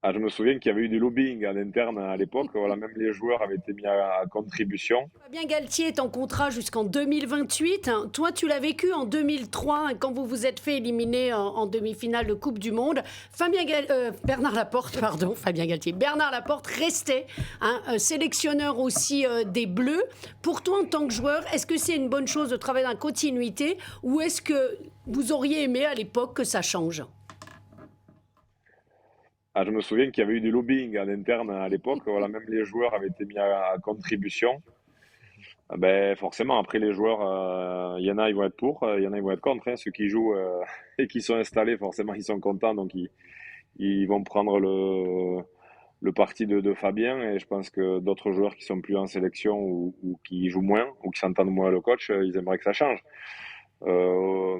Je me souviens qu'il y avait eu du lobbying en interne à l'époque. Voilà, même les joueurs avaient été mis à contribution. Fabien Galtier est en contrat jusqu'en 2028. Toi, tu l'as vécu en 2003, hein, quand vous vous êtes fait éliminer en demi-finale de Coupe du Monde. Bernard Laporte, pardon, Fabien Galtier. Bernard Laporte restait, hein, sélectionneur aussi des Bleus. Pour toi, en tant que joueur, est-ce que c'est une bonne chose de travailler dans la continuité ou est-ce que vous auriez aimé à l'époque que ça change? Je me souviens qu'il y avait eu du lobbying en interne à l'époque. Voilà, même les joueurs avaient été mis à contribution. Ben, forcément, après les joueurs, il y en a, ils vont être pour, il y en a, ils vont être contre, hein. Ceux qui jouent et qui sont installés, forcément, ils sont contents, donc ils vont prendre le parti de Fabien. Et je pense que d'autres joueurs qui sont plus en sélection ou qui jouent moins ou qui s'entendent moins le coach, ils aimeraient que ça change. Euh,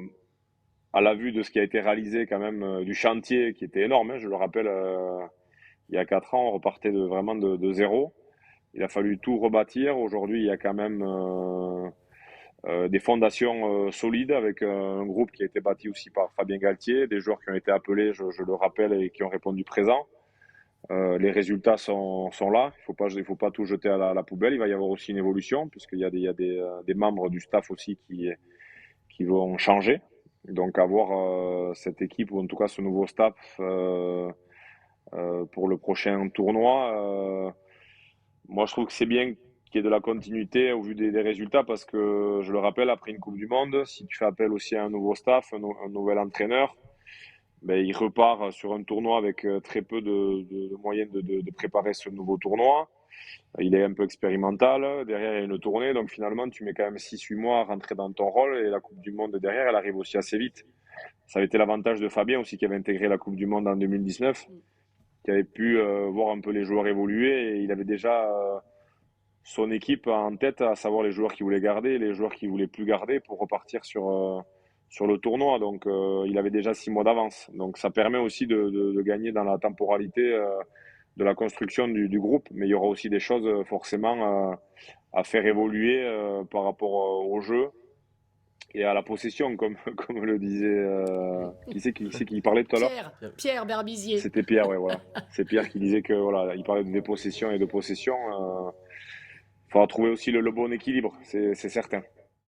à la vue de ce qui a été réalisé quand même, du chantier qui était énorme, hein, je le rappelle, il y a 4 ans, on repartait vraiment de zéro. Il a fallu tout rebâtir. Aujourd'hui, il y a quand même des fondations solides avec un groupe qui a été bâti aussi par Fabien Galtier, des joueurs qui ont été appelés, je le rappelle, et qui ont répondu présent. Les résultats sont là. Il faut pas tout jeter à la poubelle. Il va y avoir aussi une évolution puisqu'il y a des membres du staff aussi qui vont changer. Donc avoir cette équipe ou en tout cas ce nouveau staff pour le prochain tournoi. Moi, je trouve que c'est bien qu'il y ait de la continuité au vu des résultats parce que, je le rappelle, après une Coupe du Monde, si tu fais appel aussi à un nouveau staff, un nouvel entraîneur, ben, il repart sur un tournoi avec très peu de moyens de préparer ce nouveau tournoi. Il est un peu expérimental. Derrière, il y a une tournée. Donc, finalement, tu mets quand même 6 8 mois à rentrer dans ton rôle. Et la Coupe du Monde derrière, elle arrive aussi assez vite. Ça avait été l'avantage de Fabien aussi, qui avait intégré la Coupe du Monde en 2019, qui avait pu voir un peu les joueurs évoluer. Et il avait déjà son équipe en tête, à savoir les joueurs qu'il voulait garder et les joueurs qu'il voulait plus garder pour repartir sur le tournoi. Donc, il avait déjà 6 mois d'avance. Donc, ça permet aussi de gagner dans la temporalité de la construction du groupe. Mais il y aura aussi des choses forcément à faire évoluer par rapport au jeu et à la possession, comme, comme le disait. Qui parlait tout à l'heure? Pierre Berbizier. C'était Pierre, ouais, voilà. C'est Pierre qui disait que voilà, il parlait de dépossession et de possession. Il faudra trouver aussi le bon équilibre, c'est certain.